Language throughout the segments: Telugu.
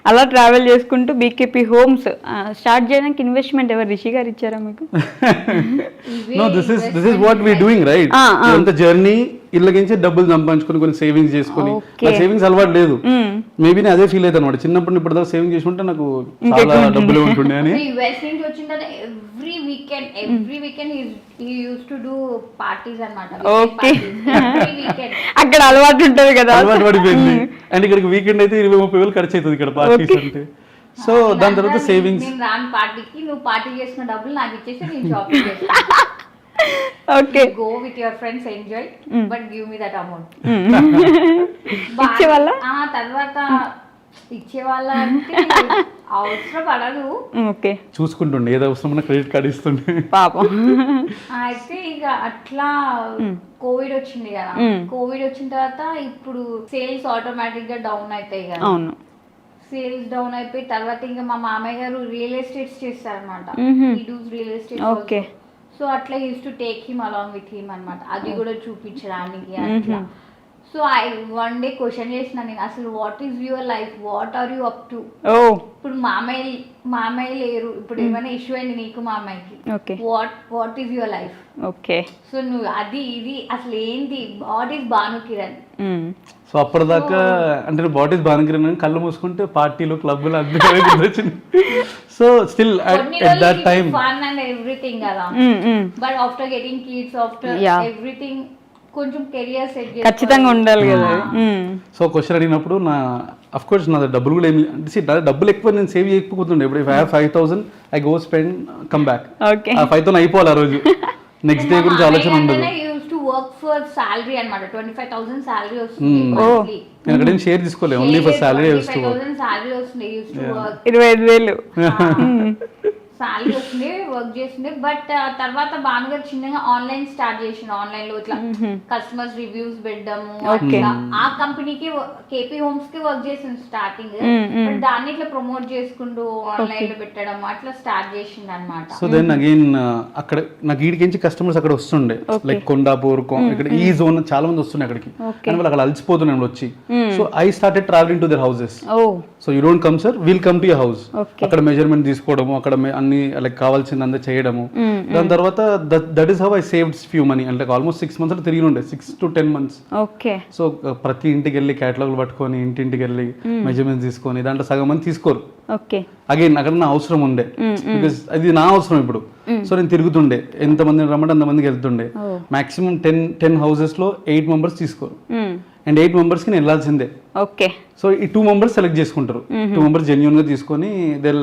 అలా ట్రావెల్ చేసుకుంటూ బీకేపీ హోమ్స్ స్టార్ట్ చేయడానికి ఇన్వెస్ట్మెంట్ ఎవరు రిషి గారు ఇచ్చారా మీకు? No, this is what we doing right. ఇదంతా జర్నీ, ఇళ్ళకించి డబ్బులు సంపాదించుకొని కొన్ని సేవింగ్స్ చేసుకుని, ఆ సేవింగ్స్ అలవాటు లేదు. మేబీ నేను అదే ఫీల్ అవుతాను అనమాట. చిన్నప్పుడు ఇప్పుడు దాకా సేవింగ్ చేసుకుంటే నాకు చాలా డబ్బులు ఉంటుండే అని. Every weekend he used to do parties అన్నమాట. ఓకే, అక్కడ అలవాటు ఉంటుంది కదా, అలవాటు పడిపోయింది. అండ్ ఇక్కడికి వీకెండ్ అయితే 20-30 ఖర్చు అవుతుంది ఇక్కడ పార్టీస్ అంటే. సో దాని తర్వాత సేవింగ్స్. నేను రాను పార్టీకి, నువ్వు పార్టీ చేసిన డబ్బులు నాకు ఇచ్చేసి నేను షాపింగ్ చేస్తాను. Okay, go with your friends, enjoy, but give me that amount. ఇచ్చేవాళ్ళ? తర్వాత ఇచ్చేవాళ్ళ అంటే అవసరం పడదు. ఓకే, చూసుకుంటుండే ఏదో అవసరం క్రెడిట్ కార్డ్ ఇస్తుండే పాపం. అయితే ఇక అట్లా కోవిడ్ వచ్చింది కదా. కోవిడ్ వచ్చిన తర్వాత ఇప్పుడు సేల్స్ ఆటోమేటిక్ గా డౌన్ అవుతాయి కదా. అవును, సేల్స్ డౌన్ అయిపోయి తర్వాత ఇంకా మా మామయ్య గారు రియల్ ఎస్టేట్స్ చేస్తారనమాట. Real estate. ఓకే, సో అట్లా use to take him along with him అనమాట. అది కూడా చూపించడానికి అట్లా. So I one day question చేసిన నేను, అసలు what is your life, what are you up to? ఇప్పుడు మామయ్య లేరు, ఇప్పుడు ఏమైనా ఇష్యూ అయింది నీకు మామయ్యకి, what is your life? Okay, so నువ్వు అది ఇది అసలు ఏంటి, what is Bhanu Kiran? So అప్పటిదాకా అంటే వాట్ ఈస్ భాను కిరణ్ కళ్ళు మూసుకుంటే పార్టీలు క్లబ్లు అన్ని. So still at that time fun and everything కదా. But after getting kids, after everything కొంచెం కెరియర్ సెట్ చేయాలి, ఖచ్చితంగా ఉండాలి కదా. సో క్వశ్చన్ అడిగినప్పుడు నా అఫ్ కోర్స్ నా డబ్బులు కూడా ఏమి అంటే డబ్బులు ఎక్కువ నేను సేవ్ చేయకపోతుండే. ఇప్పుడు 5,000 I go spend come back. ఆ 5,000 అయిపోవాలి ఆ రోజు. నెక్స్ట్ డే గురించి ఆలోచన ఉండదు. వర్క్ ఫర్ సాలరీ అన్నమాట. 25,000 సాలరీ వస్తుంది. నేను అక్కడ షేర్ తీసుకోలేదు, ఓన్లీ ఫర్ సాలరీ. 25,000 సాలరీ వస్తుంది. 25,000 సాలరీ వస్తుంది, వర్క్ చేస్తుండే. బట్ తర్వాత భానుగారు చిన్నగా ఆన్లైన్ స్టార్ట్ చేసిండు. ఆన్లైన్ లో ఇట్లా కస్టమర్స్ రివ్యూస్ పెట్టడము, ఆ కంపెనీకి కేపీ హోమ్స్ కి వర్క్ చేసిండు స్టార్టింగ్. బట్ దాన్ని ఇట్లా ప్రమోట్ చేసుకుంటూ ఆన్లైన్ లో పెట్టడం అట్లా స్టార్ట్ చేసిండు అనమాట. సో దెన్ అగైన్ అక్కడ నాకు ఈడికించి కస్టమర్స్ అక్కడ వస్తుండే, లైక్ కొండాపూర్ ఇక్కడ ఈ జోన్ చాలా మంది వస్తుండే అక్కడికి. కానీ వాళ్ళు అక్కడ అలసిపోతున్నాడు వచ్చి. So I started travelling to their houses. So you don't come sir, will come to your house. అక్కడ మెజర్మెంట్ తీసుకోవడము, అక్కడ అన్ని లైక్ కావాల్సింది అంతా చేయడము. దాని తర్వాత that is how I saved few money. అంటే ఆల్మోస్ట్ 6 months అట్లా తిరిగి ఉండే, 6 to 10 months. ఓకే, సో ప్రతి ఇంటికి వెళ్ళి క్యాటలాగ్ పట్టుకొని ఇంటింటికి వెళ్ళి మెజర్మెంట్స్ తీసుకొని దాంట్లో సగం మంది తీసుకోరు. ఓకే, అగైన్ అక్కడ నా అవసరం ఉండే, బికాస్ అది నా అవసరం ఇప్పుడు. సో నేను తిరుగుతుండే, ఎంతమందిని రమ్మంటే అంతమందికి వెళ్తుండే. మాక్సిమం 10 houses లో 8 members తీసుకోరు. అండ్ 8 members కి నేను వెళ్ళాల్సిందే. ఓకే, సో ఈ 2 members సెలెక్ట్ చేసుకుంటారు. 2 members జెన్యూన్ గా తీసుకొని దిల్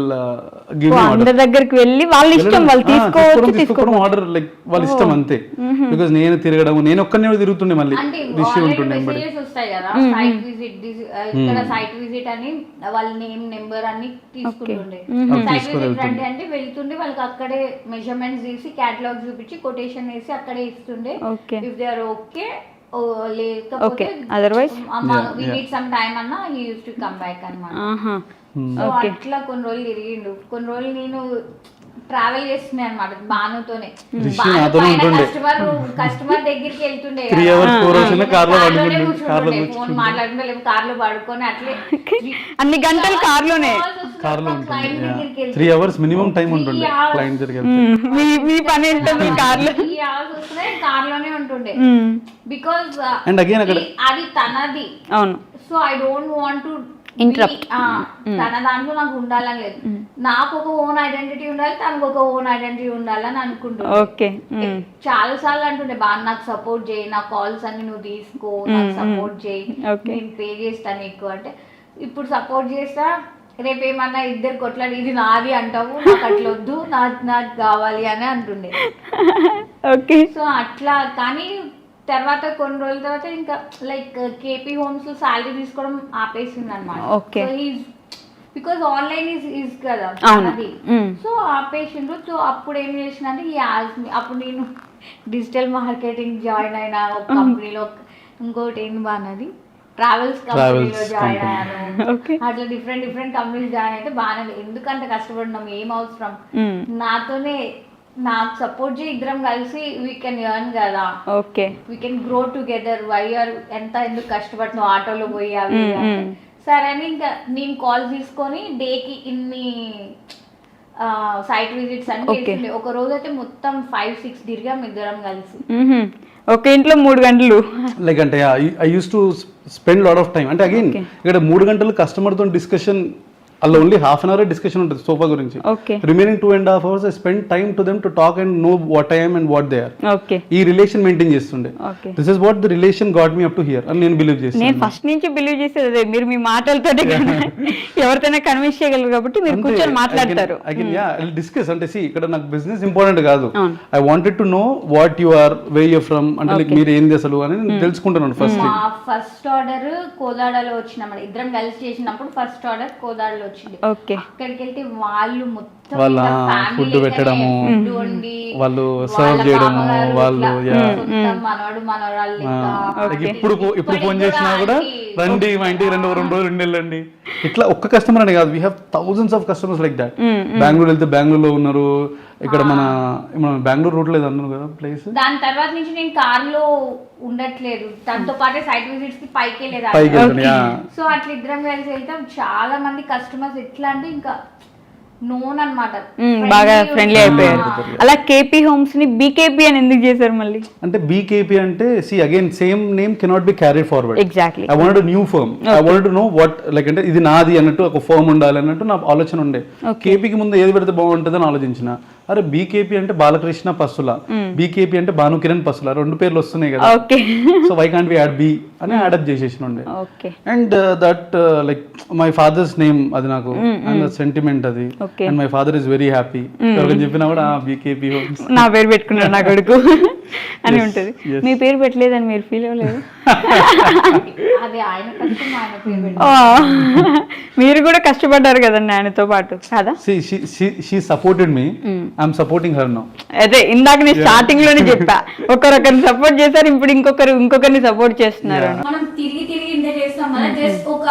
గివ్ మీ ఆర్డర్. దగ్గరికి వెళ్ళి వాళ్ళ ఇష్టం, వాళ్ళు తీసుకోవడం ఆర్డర్ లైక్ వాళ్ళ ఇష్టం అంతే. బికాజ్ నేను తిరగడం, నేను ఒక్కనే తిరుగుతుండే, మళ్ళీ రిసీవ్ ఉంటుండే. వస్తాయి కదా సైట్ విజిట్, ఇక్కడ సైట్ విజిట్ అని వాళ్ళ నేమ్ నెంబర్ అన్ని తీసుకుంటుండే. సైట్ విజిట్ అంటే వెళ్తుండే, వాళ్ళకి అక్కడే మెజర్మెంట్స్ తీసి క్యాటలాగ్ చూపించి కొటేషన్ వేసి అక్కడే ఇస్తుండే. ఇఫ్ దే ఆర్ ఓకే, లేకపోతే otherwise we need some time అన్న he used to come back అన్నమాట. సో అట్లా కొన్ని రోజులు తిరిగిండు. కొన్ని రోజులు నేను ట్రావెల్ చేస్తున్నాయి అనమాట బానుతోనే. కస్టమర్ దగ్గరికి వెళ్తుండే, ఫోన్ మాట్లాడుతుండే, లేకపోతే కార్ లో పడుకొని అట్లే అన్ని గంటలు కార్ లోనే. దగ్గరికి 3 hours మినిమం టైం ఉంటుండే క్లయింట్ దగ్గరికి. మీ పని ఏంటంటే కార్ లో 3 hours వస్తే కార్ లోనే ఉంటుండే. బికాజ్ అండ్ అగైన్ అక్కడ అది తనది. అవును. So I don't want to interrupt. తన దాంట్లో నాకు ఉండాలని లేదు. నాకు ఒక ఓన్ ఐడెంటిటీ ఉండాలి, తనకు ఒక ఓన్ ఐడెంటిటీ ఉండాలని అనుకుంటున్నాను. ఓకే, చాలా సార్లు అంటుండే బాగా నాకు సపోర్ట్ చేయి, నా కాల్స్ అన్ని నువ్వు తీసుకో, నాకు సపోర్ట్ చేయి, నేను పే చేస్తాను ఎక్కువ అంటే. ఇప్పుడు సపోర్ట్ చేస్తా, రేపు ఏమన్నా ఇద్దరు కొట్లాడి ఇది నాది అంటావు, నాకు అట్లా వద్దు, నాకు కావాలి అని అంటుండే. ఓకే, సో అట్లా. కానీ తర్వాత కొన్ని రోజుల తర్వాత ఇంకా లైక్ కేపీ హోమ్స్ లో సాలరీ తీసుకోవడం ఆపేసింది అనమాట. బికాస్ ఆన్లైన్ ఈజ్ కదా అది. సో ఆపేసిండ్రు. సో అప్పుడు ఏం చేసిన అంటే అప్పుడు నేను డిజిటల్ మార్కెటింగ్ జాయిన్ అయిన ఒక కంపెనీలో. ఇంకోటి ఏంటి బాగున్నది, ట్రావెల్స్ కంపెనీలో జాయిన్ అయ్యాను. అట్లా డిఫరెంట్ కంపెనీస్ జాయిన్ అయితే బాగానే. ఎందుకంటే కష్టపడినాం, ఏం అవసరం, నాతోనే నాకు సపోర్ట్ చేయి, ఇద్దరం కలిసి వీ కెన్ ఎర్న్ కదా. Okay, we can grow together. Why are ఎందుకు కష్టపడుతున్నావు ఆటోలో పోయి అవి. సరే అని ఇంకా నేను కాల్ తీసుకొని డేకి ఇన్ని సైట్ విజిట్స్ అని చేసిండే. ఒక రోజు అయితే మొత్తం 5-6 తిరిగాం ఇద్దరం కలిసి. ఒక ఇంట్లో 3 గంటలు లైక్ అంటే I use to spend lot of time. అంటే అగైన్ ఇక్కడ 3 గంటలు కస్టమర్తో డిస్కషన్, అలా only half an hour discussion ఉంటుంది సోఫా గురించి. Remaining 2.5 hours I spend time to them to talk and know what I am and what they are. ఈ రిలేషన్ మెయింటైన్ చేస్తుండే. This is what the relation got me up to here అని నేను బిలీవ్ చేస్తాను. నేను ఫస్ట్ నుంచి బిలీవ్ చేసేది అదే, మీరు మీ మాటలతోనే ఎవరితోనే కన్విన్స్ చేయగలరు కాబట్టి మీరు కూర్చొని మాట్లాడతారు. డిస్కస్ అంటే ఇక్కడ నాకు బిజినెస్ ఇంపార్టెంట్ కాదు, I wanted to know what you are, where you from, అంటే లైక్ మీరు ఏంది అసలు అని తెలుసుకుంటున్నాను. ఫస్ట్ ఆర్డర్ కోదాడలో వచ్చినాం, ఇద్దరం కలిసి చేసినప్పుడు ఫస్ట్ ఆర్డర్ కోదాడలో వచ్చింది. అక్కడికి వెళ్తే వాళ్ళు మొత్తం వాళ్ళ ఫుడ్ పెట్టడము, వాళ్ళు సర్వ్ చేయడము, వాళ్ళు మనవాడు మనవరాళ్ళు ఇప్పుడు ఫోన్ చేసినా కూడా రండి మా ఇంటికి 2 రోజులు వెళ్ళండి. ఇట్లా ఒక్క కస్టమర్ అని కాదు, we have thousands of customers like that. Bengaluru వెళ్తే బెంగళూరులో ఉన్నారు, ఇక్కడ మన బెంగళూరు రూట్ లేదు అన్నారు కదా ప్లేస్. దాని తర్వాత నుంచి నేను కార్ లో ఉండట్లేదు, దాంతో పాటే సైట్ విజిట్స్ కి పైకి వెళ్ళేది. సో అట్లా ఇద్దరం కలిసి వెళ్తాం. చాలా మంది కస్టమర్స్ ఎట్లా అంటే ఇంకా నోన్ అన్నమాట, బాగా ఫ్రెండ్లీ అయిపోయారు. అలా కేపీ హోమ్స్ ని బీకేపీ అని ఎందుకు చేశారు మళ్ళీ? అంటే బీకేపీ అంటే again same name cannot be carry forward. Exactly. I wanted new firm, I wanted to know what, like అంటే ఇది నాది అన్నట్టు ఒక ఫర్మ్ ఉండాలి అన్నట్టు నా ఆలోచన ఉండే. కేపీకి ముందు ఏది పెడితే బాగుంటుంది అని ఆలోచించిన. అరే బీకేపీ అంటే బాలకృష్ణ పస్సుల, బీకేపీ అంటే భానుకిరణ్ పస్సుల, 2 పేర్లు వస్తున్నాయి కదా. So why can't we add B అని యాడప్ చేసేసిన ఉండే. And that like my father's name అది నాకు అండ్ సెంటిమెంట్ అది. And my father is very happy. ఎవరికైనా చెప్పినా కూడా బీకేపీ హోమ్స్ నా పేరు పెట్టుకున్నాడు నా కొడుకు అని ఉంటది. మీ పేరు పెట్టలేదని మీరు ఫీల్ అవ్వలేదు? మీరు కూడా కష్టపడ్డారు కదండి ఆయనతో పాటు కదా. She supported me, I'm supporting her now. అదే ఇందాక నేను స్టార్టింగ్ లోనే చెప్పా, ఒకరిని సపోర్ట్ చేశారు, ఇప్పుడు ఇంకొకరిని సపోర్ట్ చేస్తున్నారు. మనం తిరిగి ఇంత చేస్తాం కదా, జస్ట్ ఒక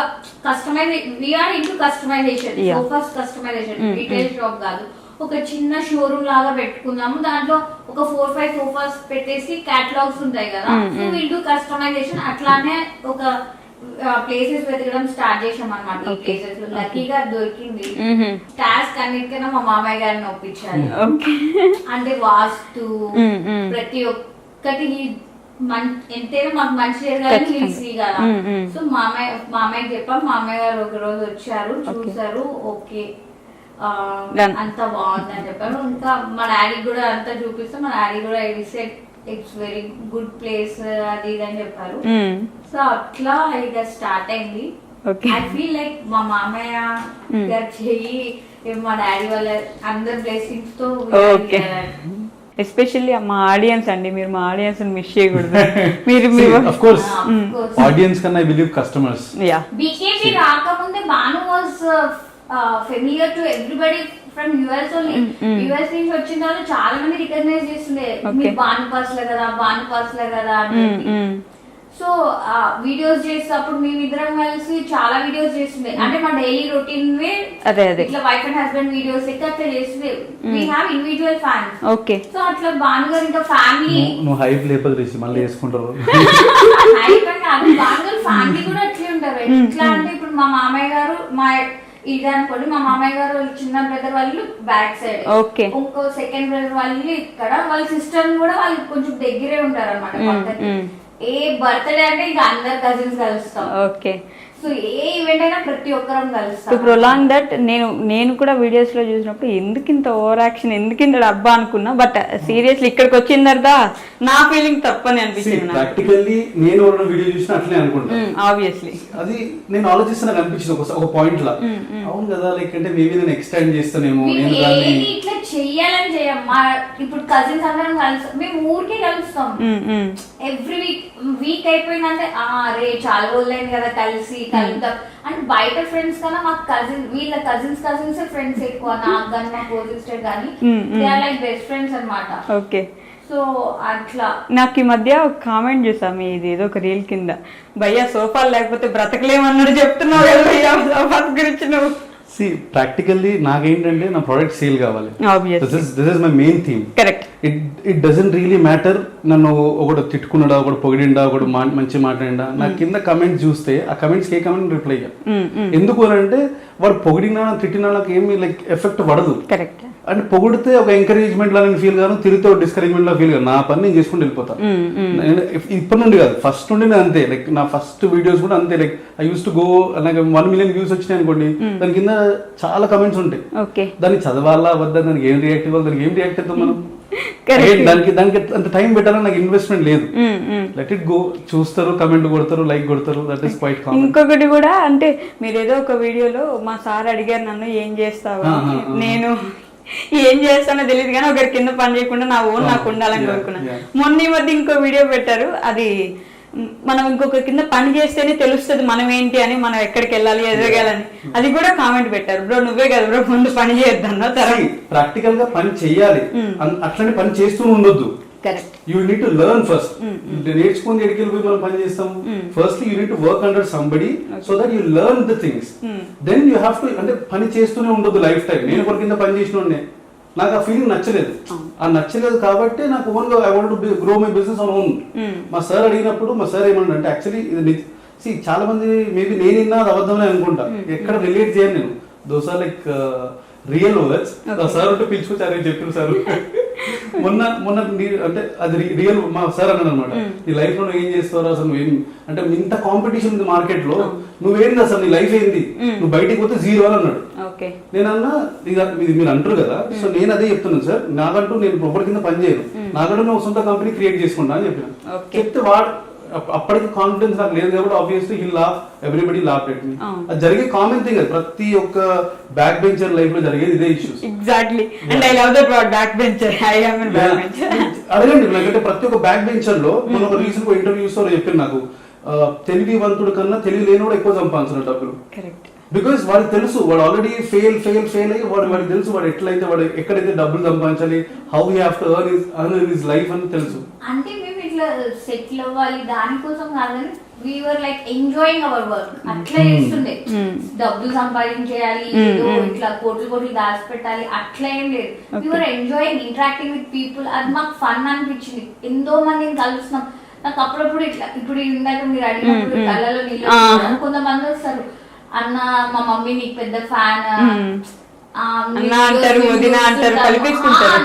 customization, we are into customization, sofas customization, retail shop కాదు. ఒక చిన్న షోరూమ్ లాగా పెట్టుకుందాము, దాంట్లో ఒక 4-5 సోఫాస్ పెట్టేసి క్యాటలాగ్స్ ఉంటాయి కదా, సో విల్ డు కస్టమైజేషన్. అట్లానే ఒక ప్లేసెస్ వెతకడం స్టార్ట్ చేసాం అన్నమాట. ఈ ప్లేసెస్ లక్కీగా దొరికింది. టాస్క్ అన్నిటికైనా మా మామయ్య గారిని ఒప్పించాలి. అంటే వాస్తు ప్రతి ఒక్కటి ఎంతైనా మాకు మంచి జరగాలని కదా. సో మామయ్యకి చెప్పాం, మామయ్య గారు ఒక రోజు వచ్చారు, చూసారు, ఓకే అంతా బాగుంది అని చెప్పారు. ఇంకా మా డాడీ కూడా అంతా చూపిస్తే మా డాడీ కూడా ఇట్స్ వెరీ గుడ్ ప్లేస్ అది ఇది అని చెప్పారు. సో అట్లా ఇక స్టార్ట్ అయింది. ఐ ఫీల్ లైక్ మా మామయ్య గారు చెయ్యి మా డాడీ వాళ్ళ అందరి బ్లెస్సింగ్స్ తో. ఎస్పెషల్లీ మా ఆడియన్స్ అండి, మీరు మా ఆడియన్స్ మిస్ చేయకూడదు. మీరు ఆఫ్ కోర్స్ ఆడియన్స్ కన్నా I believe customers. Yeah, BKP రాకముందే Banu was familiar to everybody from US. Only US నుంచి వచ్చిన వాళ్ళు చాలా మంది రికగ్నైజ్ చేస్తుండే, మీరు బాను పర్స్లే కదా అంటే. సో వీడియోస్ చేసేటప్పుడు మేమిద్దరం కలిసి చాలా వీడియోస్ చేస్తుండే, అంటే మా డైలీ రొటీన్ ఇట్లా వైఫ్ అండ్ హస్బెండ్ వీడియోస్ అట్లా చేస్తుండే. We have individual fans. Okay. So అట్లా భానుగారు ఇంకా ఫ్యామిలీ నువ్వు హైప్ లేపదు మళ్ళీ వేసుకుంటారు. హైప్ అని కాదు, భానుగారు ఫ్యామిలీ కూడా అట్లే ఉంటారు. ఎట్లా అంటే ఇప్పుడు మా మామయ్య గారు ఇది అనుకోండి, మా మామయ్య గారు చిన్న బ్రదర్ వాళ్ళు బ్యాక్ సైడ్, ఇంకో సెకండ్ బ్రదర్ వాళ్ళు ఇక్కడ, వాళ్ళ సిస్టర్ కూడా వాళ్ళు కొంచెం దగ్గరే ఉంటారు అనమాట. ఏ బర్త్డే అంటే ఇంకా అందరు కజిన్స్ కలుస్తాం. ఓకే. సో ఏ ఈవెంట్ అయినా ప్రతి ఒక్కరం కలుస్తాం. టు ప్రొలాంగ్ దట్ నేను కూడా వీడియోస్ లో చూసినప్పుడు ఎందుకు ఇంత ఓవర్ యాక్షన్, ఎందుకు ఇంత డబ్బా అనుకున్నా, బట్ సీరియస్లీ ఇక్కడికి వచ్చిన తర్వాత నా ఫీలింగ్ తప్పని అనిపించింది. ప్రాక్టికల్లీ నేను వీడియో చూసిన అట్లే అనుకుంటా. ఆబ్వియస్లీ అది నేను ఆలోచిస్తున్నా అనిపించింది ఒక పాయింట్ లా. అవును కదా, లైక్ అంటే మేబీ నేను ఎక్స్టెండ్ చేస్తానేమో. ఇట్లా చెయ్యాలని చేయమ్మా. ఇప్పుడు కజిన్స్ అందరం కలుస్తాం, మేము ఊరికే కలుస్తాం ఎవ్రీ వీక్ అయిపోయిందంటే రే చాలా రోజులైంది కదా కలిసి కలుద్దాం అంటే. బయట ఫ్రెండ్స్ కన్నా మాకు వీళ్ళ కజిన్స్ ఫ్రెండ్స్ ఎక్కువ, నాకు కానీ మా కో సిస్టర్ కానీ they are like best friends అన్నమాట. ఓకే. సో అట్లా నాకు ఈ మధ్య ఒక కామెంట్ చూసాము, ఇది ఏదో ఒక రీల్ కింద, భయ్యా సోఫాలు లేకపోతే బ్రతకలేమన్నాడు చెప్తున్నావు కదా భయ్యా సోఫాస్ గురించి నువ్వు. ప్రాక్టికల్లీ నాకేంటంటే నా ప్రోడక్ట్ సేల్ కావాలి. Obviously. This is my main theme. Correct. It doesn't really matter నన్ను ఒకడు తిట్టుకున్నాడా, ఒకడు పొగిడిండా, ఒకడు మంచి మాట్లాడిండా, నా కింద కమెంట్స్ చూస్తే ఆ కమెంట్స్కి ఏ కమెంట్ రిప్లై ఇయ్య. ఎందుకు అని అంటే వాడు పొగిడినా తిట్టినా నాకు ఏమి లైక్ ఎఫెక్ట్ పడదు. కరెక్ట్. అంటే పొగిడితే ఒక ఎంకరేజ్మెంట్ లా నేను ఫీల్ కాను, తిరిగితే ఒక డిస్కరేజ్మెంట్ లా ఫీల్ కాను. నా పని నేను చేసుకుంటూ వెళ్ళిపోతాను. ఇప్పటి నుండి కాదు, ఫస్ట్ నుండి నేను అంతే. లైక్ నా ఫస్ట్ వీడియోస్ కూడా అంతే. Like I use to go నాకు 1 million వ్యూస్ వచ్చినాయి అనుకోండి, దాని కింద చాలా కమెంట్స్ ఉంటాయి. దాన్ని చదవాలా వద్దా, దానికి ఏం రియాక్ట్ ఇవ్వాలి, దానికి ఏం రియాక్ట్ అవుతాం మనం. దానికి అంత టైం పెట్టాలని నాకు ఇన్వెస్ట్మెంట్ లేదు. Let it go. చూస్తారు, కమెంట్ కొడతారు, లైక్ కొడతారు, దట్ ఈస్ క్వైట్ కామన్. ఇంకొకటి కూడా అంటే మీరు ఏదో ఒక వీడియోలో మా సార్ అడిగారు నన్ను ఏం చేస్తావు, నేను ఏం చేస్తానో తెలియదు కానీ ఒకరి కింద పని చేయకుండా నా ఓన్ నాకు ఉండాలని కోరుకున్నాను. మొన్న ఈ మధ్య ఇంకో వీడియో పెట్టారు, అది మనం ఇంకొక కింద పని చేస్తేనే తెలుస్తుంది మనం ఏంటి అని, మనం ఎక్కడికి వెళ్ళాలి ఎదగాలని. అది కూడా కామెంట్ పెట్టారు, బ్రో నువ్వే కదా బ్రో ముందు పని చేయొద్దన్నా. ప్రాక్టికల్ గా పని చెయ్యాలి, అట్లాంటి పని చేస్తూ ఉండొద్దు. Correct. You need to learn first. నేర్చుకుని ఎక్కడికి వెళ్ళిపోయి మనం పని చేస్తాం. First you need to work under somebody so that you learn the things. Then you have to, అంటే పని చేస్తూనే ఉండదు లైఫ్ టైం. నేను ఒకరి కింద పని చేసిన నాకు ఆ ఫీలింగ్ నచ్చలేదు. ఆ నచ్చలేదు కాబట్టి నాకు ఓన్ గా I want to grow my business on own. మా సార్ అడిగినప్పుడు మా సార్ ఏమన్నా అంటే యాక్చువల్లీ ఇది చాలా మంది మేబీ నేను విన్నా అది అబద్ధమని అనుకుంటా, ఎక్కడ రిలేట్ చేయను నేను. Those are like real words. Sir ఉంటే పిలుచుకొచ్చి అదే చెప్పారు సార్. మొన్న అంటే అది రియల్. మా సార్ అన్నాడు అనమాట, నీ లైఫ్ లో ఏం చేస్తావు అసలు, నువ్వేం అంటే ఇంత కాంపిటీషన్ ఉంది మార్కెట్ లో, నువ్వేంది అసలు, నీ లైఫ్ ఏంది, నువ్వు బయటికి పోతే 0 అని అన్నాడు. నేనన్నా ఇది మీరు అంటారు కదా, సో నేను అదే చెప్తున్నాను సార్, నాకంటూ నేను ఒకరి కింద పని చేయను, నాకంటూ నేను సొంత కంపెనీ క్రియేట్ చేసుకుంటా అని చెప్పిన. చెప్తే వాడు అప్పటికి కాన్ఫిడెన్స్ నాకు లేదు కాబట్టి obviously he laugh, everybody laugh at me. అది జరిగే కామన్ థింగ్, అది ప్రతి ఒక్క బ్యాక్ బెంచర్ లైఫ్ లో జరిగేది ఇదే issues. Exactly. And I love that word back bencher. I am a back bencher. అడగండి నాకంటే ప్రతి ఒక్క బ్యాక్ బెంచర్ లో మన ఒక రీసెంట్ ఇంటర్వ్యూస్ లో చెప్పారు నాకు, తెలివివంతుడు కన్నా తెలివి లేనివాడు ఎక్కువ సంపాదించిన డబ్బులు. కరెక్ట్. బికాస్ వాడికి తెలుసు, వాడు ఆల్రెడీ ఫెయిల్ అయ్యి వాడికి తెలుసు వాడు ఎట్లయితే, వాడు ఎక్కడైతే డబ్బులు సంపాదించాలి, how he have to earn his life అని తెలుసు. అంటే మేము ఇట్లా సెటిల్ అవ్వాలి దానికోసం కాదని, we were like enjoying our work. అట్లా చేస్తుండే, డబ్బులు సంపాదించేయాలి, ఇట్లా కోట్లు దాచిపెట్టాలి అట్లా ఏం లేదు. we were enjoying interacting with people. అది మాకు ఫన్ అనిపించింది. ఎంతో మందిని కలుస్తున్నాం. నాకు అప్పుడప్పుడు ఇట్లా, ఇప్పుడు ఇందాక మీరు అడిగినప్పుడు కళ్ళలో నీళ్ళు, కొంతమంది వస్తారు, అన్న మా మమ్మీ నీకు పెద్ద ఫ్యాన్ అంటారు,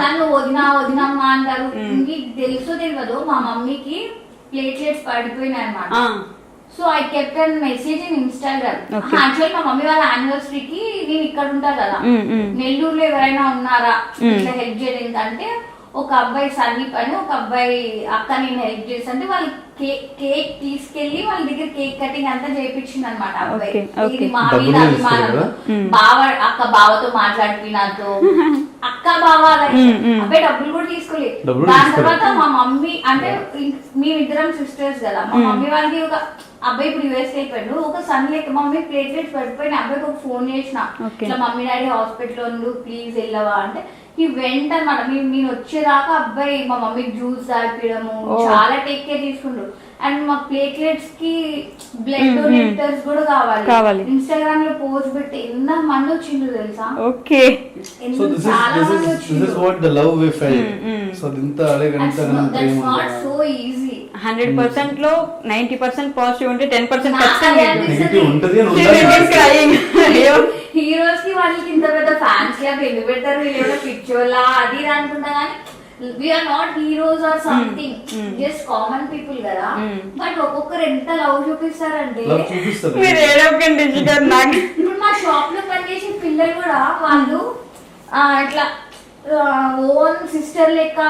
నన్ను వదినమ్మా అంటారు. మీకు తెలుసో తెలియదు, మా మమ్మీకి ప్లేట్లెట్స్ పడిపోయినాయి అన్నమాట. So I kept an message in Instagram. Actual మా మమ్మీ వాళ్ళ యానివర్సరీకి నేను ఇక్కడ ఉంటా కదా, నెల్లూరులో ఎవరైనా ఉన్నారా ఇట్లా హెల్ప్ చేయడానికి అంటే, ఒక అబ్బాయి సందీప్ అని ఒక అబ్బాయి అక్క నేను హెల్ప్ చేస్తుంటే వాళ్ళు కేక్ తీసుకెళ్లి వాళ్ళ దగ్గర కేక్ కటింగ్ అంతా చేయించింది అనమాట. అబ్బాయి ఇది మా మీద అభిమానంతో, బావ అక్క బావతో మాట్లాడిపి నాతో, అక్క బావ అబ్బాయి డబ్బులు కూడా తీసుకోలేదు. దాని తర్వాత మా మమ్మీ అంటే మేమిద్దరం సిస్టర్స్ కదా, మా మమ్మీ వాళ్ళకి ఒక అబ్బాయి ఇప్పుడు యూఎస్ అయిపోయాడు, ఒక సన్ లెక్క మమ్మీ ప్లేట్లెట్స్ పడిపోయిన అబ్బాయికి ఒక ఫోన్ చేసిన, ఇట్లా మమ్మీ డాడీ హాస్పిటల్ ఉండు ప్లీజ్ వెళ్ళవా అంటే ఈ వెంట అనమాట. నేను వచ్చేదాకా అబ్బాయి మా మమ్మీకి జ్యూస్ తాగిపడము, చాలా టేక్ కేర్ తీసుకుంటారు. అండ్ మా ప్లేట్లెట్స్ కి బ్లడ్ డొనేటర్స్ కూడా కావాలి. ఇన్స్టాగ్రామ్ లో పోస్ట్ పెట్టి ఎంత మంది వచ్చిండ్రు తెలుసా. ఓకే. చాలా మంది వచ్చిండ్రు. 100% లో 90% పాజిటివ్ ఉంటే 10% హీరోస్ కి వాళ్ళకి ఇంత పెద్ద ఫ్యాన్స్ క్లబ్ ఎందుకు పెడతారు, వీళ్ళు పిచ్చోలా అది ఇది అనుకుంటా కానీ we are not heroes or something, just common people కదా. బట్ ఒక్కొక్కరు ఎంత లవ్ చూపిస్తారంటే, ఇప్పుడు మా షాప్ లో పనిచేసే పిల్లలు కూడా వాళ్ళు ఇట్లా ఓన్ సిస్టర్ లెక్క,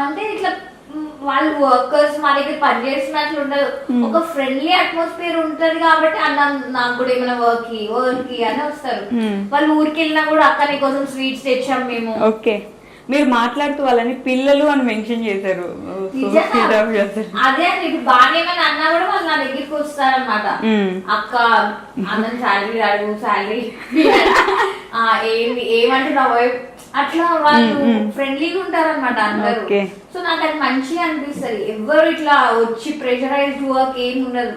అంటే ఇట్లా వాళ్ళు వర్కర్స్ మా దగ్గర పనిచేస్తున్నట్లు ఉండదు, ఒక ఫ్రెండ్లీ అట్మాస్ఫియర్ ఉంటది కాబట్టి అన్న నాకు కూడా ఏమైనా వర్క్ అని వస్తారు. వాళ్ళు ఊరికి వెళ్ళినా కూడా అక్క నీ కోసం స్వీట్స్ తెచ్చాం మేము. ఓకే. మీరు మాట్లాడుతూ వాళ్ళని పిల్లలు అని మెన్షన్ చేశారు. అదే ఇప్పుడు బాగా ఏమైనా అన్నా కూడా వాళ్ళు నా దగ్గరికి వస్తారనమాట, అక్క అందరి శాలరీ అడుగు, శాలరీ ఏమంటున్నావు అట్లా, వాళ్ళు ఫ్రెండ్లీగా ఉంటారనమాట అందరూ. సో నాకు అది మంచిగా అనిపిస్తుంది. ఎవరు ఇట్లా వచ్చి ప్రెషరైజ్డ్ వర్క్ ఏమి ఉండదు.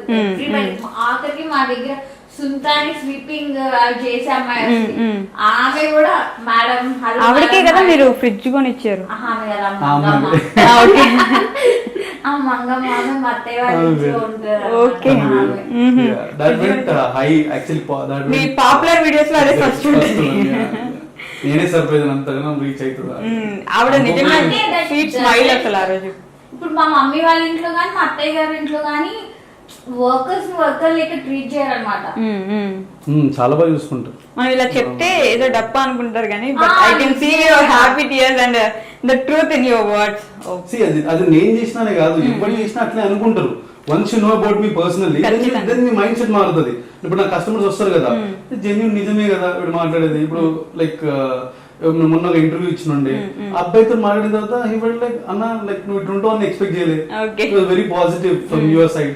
ఆఖరికి మా దగ్గర సుంతాని స్వీపింగ్ చేసే అమ్మాయి వస్తుంది. ఆమె కూడా మేడం హలో ఆవిడకే కదా మీరు ఫ్రిడ్జ్ కొని ఇచ్చారు. ఆమె కదా మంగమ్మ. ఓకే ఆ మంగమ్మ ఆమె మా అత్తయ్య వాళ్ళ ఇంట్లో ఉంటారు. Okay that went high actually me popular videos లో అదే ఫస్ట్ ఉంటుంది. నేనే సర్ప్రైజ్ అంతగా రీచ్ అవుతుందా. ఆవిడ నిజంగా అంటే that స్వీట్ స్మైల్ అసలు ఆ రోజు. ఇప్పుడు మా మమ్మీ వాళ్ళ ఇంట్లో కానీ మా అత్తయ్య గారి ఇంట్లో కానీ వర్కర్స్ లెక్క ట్రీట్ చేయాలన్నమాట. చాలా బాగా చూసుకుంటారు. మనం ఇలా చెప్తే ఏదో డప్పా అనుకుంటారు కానీ but I can see your happy tears and the truth in your words. అది నేను చేసినానే కాదు, ఎవరు చేసినా అట్లే అనుకుంటారు. Once you know about me personally then me mindset మారుతుంది. ఇప్పుడు నా కస్టమర్స్ వస్తారు కదా, జెన్యూన్ నిజమే కదా ఇప్పుడు మాట్లాడేది. ఇప్పుడు లైక్ మొన్న ఒక ఇంటర్వ్యూ ఇచ్చినండి, అబ్బాయితో మాట్లాడిన తర్వాత హీ ఫెల్ట్ లైక్ అన్న లైక్ నువ్వు ఇట్లుంటావు అని ఎక్స్పెక్ట్ చేయలేదు. Very positive from your side.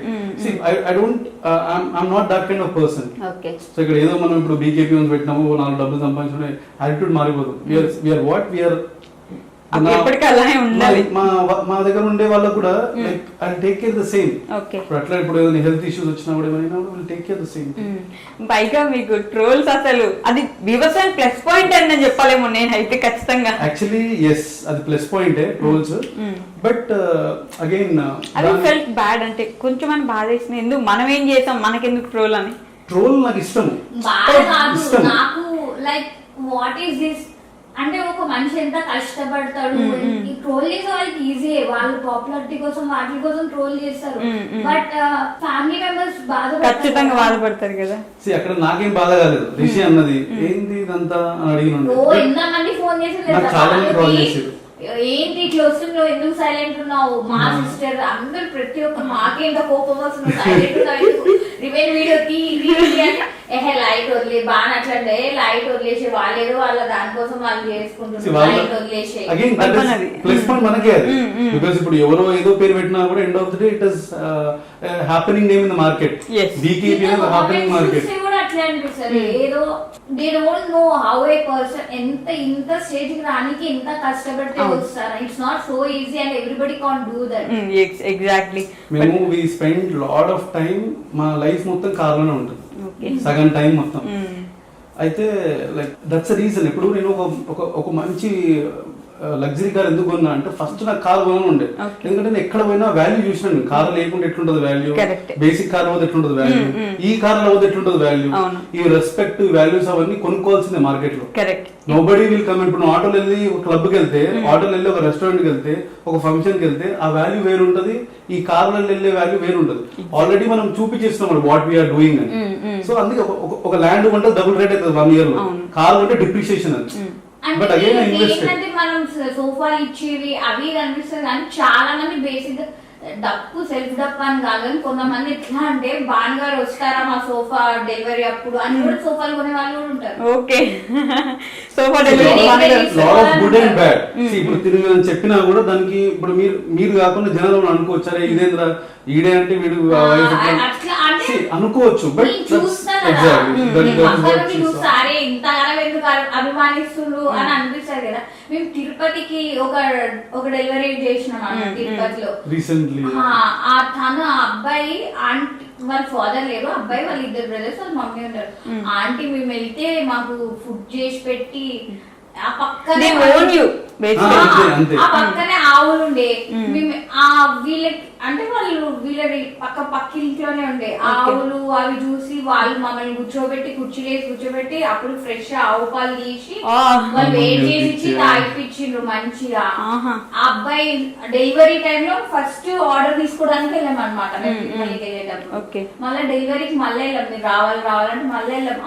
I don't I'm not that kind of person. So ఇక్కడ ఏదో మనం ఇప్పుడు బీకేపీ పెట్టినాము, 4 డబ్బులు సంపాదించుకునే యాటిట్యూడ్ మారిపోదు. We are what we are. ఎప్పటికీ అలానే ఉండాలి. మా దగ్గర ఉండే వాళ్ళకు కూడా like I take care the same. Okay ఇప్పుడు అట్లా ఇప్పుడు ఏదైనా హెల్త్ ఇష్యూస్ వచ్చినా కూడా ఏమైనా will take care the same. పైగా మీకు ట్రోల్స్ అసలు అది వ్యవసాయం ప్లస్ పాయింట్ అని నేను చెప్పాలేమో నేనైతే ఖచ్చితంగా. యాక్చువల్లీ ఎస్, అది ప్లస్ పాయింటే ట్రోల్స్. బట్ అగైన్ అది ఫెల్ట్ బ్యాడ్, అంటే కొంచెం అని బాధ వేసిన ఎందుకు మనం ఏం చేసాం మనకెందుకు ట్రోల్ అని. ట్రోల్ నాకు ఇష్టం. బాగా కాదు నాకు, లైక్ వాట్ ఈస్ దిస్ అంటే ఒక మనిషి ఎంత కష్టపడతాడు. ఈ ట్రోల్ చేసే వాళ్ళకి ఈజీ, వాళ్ళు పాపులారిటీ కోసం వాటి కోసం ట్రోల్ చేస్తారు. బట్ ఫ్యామిలీ మెంబర్స్ ఖచ్చితంగా బాధపడతారు కదా. అక్కడ నాకేం బాధ కాలేదు. రిషి అన్నది ఏంది ఇదంతా అని అడిగిన ఎంతమంది ఫోన్ చేసి ఏంటి ఇట్లా వస్తున్నావు, ఎందుకు సైలెంట్ ఉన్నావు, మా సిస్టర్ అందరు ప్రతి ఒక్క మాకేంత కోపం వస్తుంది, సైలెంట్ ఉన్నావు, రిమైన్ వీడియో లైట్ వదిలే బాగా నచ్చండి, లైట్ వదిలేసి వాళ్ళేదో వాళ్ళ దానికోసం వాళ్ళు చేసుకుంటున్నారు, లైట్ వదిలేసి. ప్లస్ పాయింట్ మనకే అది. బికాస్ ఇప్పుడు ఎవరో ఏదో పేరు పెట్టినా కూడా end of the day it is happening name in the market. BKP happening market కూడా అట్లా అనిపిస్తుంది. ఏదో they don't know how a person ఇంత స్టేజ్ కి రానికి ఎంత కష్టపడితే వస్తారు. It's not so easy and everybody can't do that. Exactly. మేము we spend lot of time, మా లైఫ్ మొత్తం కార్లోనే ఉంటుంది, సగం టైం మొత్తం. అయితే లైక్ దట్స్ రీజన్. ఇప్పుడు నేను ఒక మంచి లగ్జరీ కార్ ఎందుకు కొన్నా అంటే ఫస్ట్ నాకు కార్ కొనాలని ఉండే. ఎందుకంటే నేను ఎక్కడ పోయినా వాల్యూ చూసినాను. కార్ లేకుండా ఎట్లుంటది వాల్యూ, బేసిక్ కార్ పోతే ఎట్లుంటది వాల్యూ, ఈ కార్ లో పోతే ఎట్లుంటది వాల్యూ, ఈ రెస్పెక్ట్ వాల్యూస్ అవన్నీ కొనుక్కోవాల్సిందే మార్కెట్ లో. Nobody will come. ఇప్పుడు ఆటోలో వెళ్ళి ఒక క్లబ్ కి వెళ్తే, ఆటోలో వెళ్ళి ఒక రెస్టారెంట్ కి వెళ్తే, ఒక ఫంక్షన్ కి వెళ్తే ఆ వాల్యూ వేరు ఉంటది, ఈ కార్ లో వెళ్ళే వాల్యూ వేరు ఉంటది. ఆల్రెడీ మనం చూపించేస్తున్నాం వాట్ వీఆర్ డూయింగ్ అని. సో అందుకే ఒక ల్యాండ్ కొంటే డబుల్ రేట్ అవుతుంది 1 year లో, కార్ కొంటే డిప్రిషియేషన్ అది. బట్ అగైన్ ఏంటంటే మనం సోఫాలు ఇచ్చేవి అవి కనిపిస్తుంది కానీ చాలా మంది బేసిక్ డప్పు సెల్ఫ్ డప్పు అని కాదు. కొంతమంది ఎట్లా అంటే బాన్ గారు వస్తారా మా సోఫా డెలివరీ అప్పుడు అని కూడా సోఫాలు కొనే వాళ్ళు కూడా ఉంటారు. Okay sofa delivery good and bad. ఇప్పుడు తిరిగి చెప్పినా కూడా దానికి ఇప్పుడు మీరు కాకుండా జనాలు అనుకోవచ్చారే ఇదేంద్రా ఈడే అంటే వీడు అనుకోవచ్చు. బట్ చూస్తారే ఇంతగానో ఎందుకు అభిమానిస్తున్నారు అని అనిపిస్తారు కదా. మేము తిరుపతికి ఒక డెలివరీ చేసినాం తిరుపతిలో రీసెంట్లీ. తను అబ్బాయి ఆంటీ వాళ్ళ ఫాదర్ లేరు, అబ్బాయి వాళ్ళ 2 బ్రదర్స్ వాళ్ళ మమ్మీ ఉంటారు. ఆంటీ మేము వెళ్తే మాకు ఫుడ్ చేసి పెట్టి ఆ పక్కనే ఆవులు ఉండే. వీళ్ళకి అంటే వీళ్ళ పక్కింట్లోనే ఉండే ఆవులు. అవి చూసి వాళ్ళు మమ్మల్ని కూర్చోబెట్టి అప్పుడు ఫ్రెష్ ఆవు పాలు తీసి వాళ్ళు వేడి చేసి ఇచ్చి తాగిపించిండ్రు మంచిగా. ఆ అబ్బాయి డెలివరీ టైంలో ఫస్ట్ ఆర్డర్ తీసుకోవడానికి వెళ్ళాం అనమాట. వెళ్ళేటప్పుడు మళ్ళీ డెలివరీకి మళ్ళీ వెళ్ళాం, మీరు రావాలంటే మళ్ళీ వెళ్ళాం.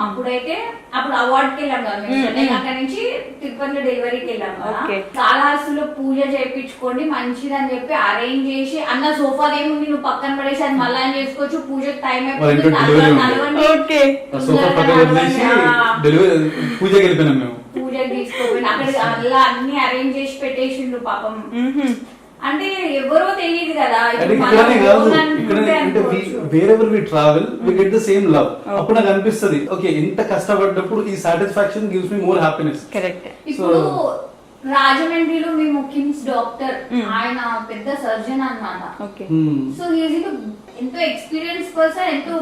అప్పుడు అవార్డుకి వెళ్ళాం కదా మేము. అక్కడి నుంచి తిరుపతిలో డెలివరీకి వెళ్ళాం కదా. కాళహస్తిలో పూజ చేయించుకోండి మంచిదని చెప్పి అరేంజ్ చేసి, అన్న సోఫా ఏముంది నువ్వు పక్కన పడేసి అది మళ్ళీ చేసుకోవచ్చు, పూజకి టైం అయిపోయింది పూజకి తీసుకోపోయింది. అక్కడ అలా అన్ని అరేంజ్ చేసి పెట్టేసిండ్రు పాపం. అంటే ఎవరో తెలియదు కదా. Wherever we travel we get the same love. అప్పుడు నాకు అనిపిస్తుంది ఓకే ఇంత కష్టపడ్డప్పుడు ఈ satisfaction gives me more happiness. Correct. ఇప్పుడు రాజమండ్రిలో మేము కిమ్స్ డాక్టర్, ఆయన పెద్ద సర్జన్ అన్నమాట. సో ఎంతో ఎక్స్పీరియన్స్ పర్సన్, ఎంతో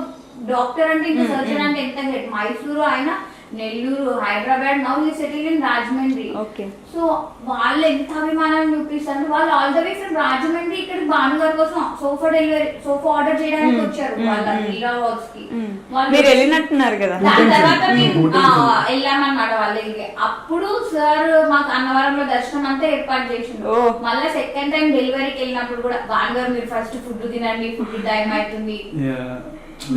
డాక్టర్ అంటే ఇంకా సర్జన్ అంటే ఎంత గ్రేట్. మైసూరు ఆయన, Nellore, Hyderabad, now he settle in Rajahmundry. Okay. So వాళ్ళు ఎంత అభిమానం చూపిస్తారు. వాళ్ళు all the way from Rajahmundry ఇక్కడ భానుగారి కోసం సోఫా ఆర్డర్ చేయడానికి వచ్చారు వాళ్ళ మీరా హౌస్ కి. మీరు వెళ్ళినట్టున్నారు కదా. దాని తర్వాత మేము వెళ్ళామన్నమాట వాళ్ళ ఇంటికి. అప్పుడు సార్ మాకు అన్నవరంలో దర్శనం అంతా ఏర్పాటు చేసిండు. మళ్ళీ సెకండ్ టైం డెలివరీకి వెళ్ళినప్పుడు కూడా భానుగారు మీరు ఫస్ట్ ఫుడ్ తినండి, ఫుడ్ టైం అవుతుంది,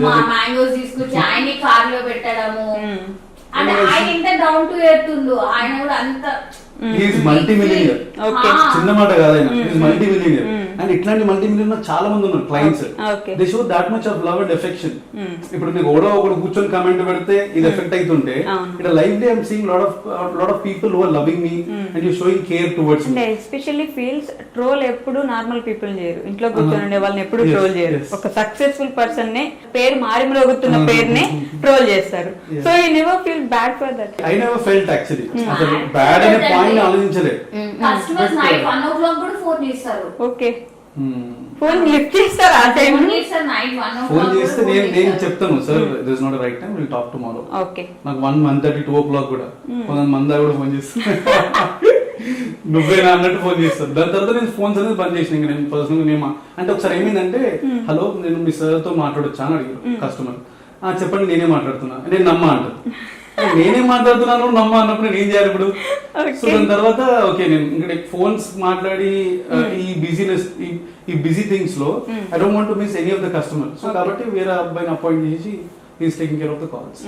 మా మ్యాంగోస్ తీసుకొచ్చి ఆయన కార్ లో పెట్టడము. అంటే ఆయన ఎంత డౌన్ టు ఎర్త్ ఉందో, ఆయన కూడా అంత మల్టీ మిలియనర్. చిన్న మాట కాదైనా మల్టీ మిలియనర్. అండ్ ఇట్లాంటి మల్టీ మిలియనర్ చాలా మంది ఉన్నారు clients. They show that much of love and affection. ఇప్పుడు నీకు ఎవడో ఒకడు కూర్చొని కమెంట్ పెడితే ఇది ఎఫెక్ట్ అవుతుంటే ఇక్కడ live I'm seeing lot of people who are loving me and you showing care towards me. Especially feels troll ఎప్పుడు నార్మల్ పీపుల్ చేయరు, ఇంట్లో కూర్చొని వాళ్ళని ఎప్పుడు ట్రోల్ చేయరు. ఒక సక్సెస్ఫుల్ పర్సన్ నే పేరు మారి మ్రోగుతున్న పేరునే ట్రోల్ చేస్తారు. So you never feel bad for that. I never felt actually అసలు బ్యాడ్ అనే పాయింట్ ఆలోచించలేదు. కస్టమర్స్ నైట్ 1 o'clock కూడా ఫోన్ చేస్తారు. ఓకే. ఫోన్ లిఫ్ట్ చేస్తారు ఆ టైం. ఫోన్ చేస్తే నేను చెప్తాను sir this is not right time, will talk tomorrow. Okay. నాకు 1:30 2 o'clock కూడా కొంతమంది మందా కూడా ఫోన్ చేస్తారు. నువ్వేనా అన్నట్టు ఫోన్ చేస్తారు. దాని తర్వాత నేను ఫోన్స్ అనేది బంద్ చేసిన. ఇంకా నేను పర్సనల్ నేమా అంటే ఒకసారి ఏమైందంటే హలో నేను మీ సార్ తో మాట్లాడొచ్చా అని అడిగారు కస్టమర్. చెప్పండి నేనే మాట్లాడుతున్నా. నేను నమ్మా అంటారు. నేనే మాట్లాడుతున్నాను నమ్మా అన్నప్పుడు నేను ఏం చేయాలి ఇప్పుడు? సో దాని తర్వాత ఓకే నేను ఇంకా ఫోన్స్ మాట్లాడి ఈ బిజీనెస్ ఈ బిజీ థింగ్స్ లో I don't want to miss any of the customer. So కాబట్టి వేరే అబ్బాయిని అపాయింట్ చేసి is taking care of the calls.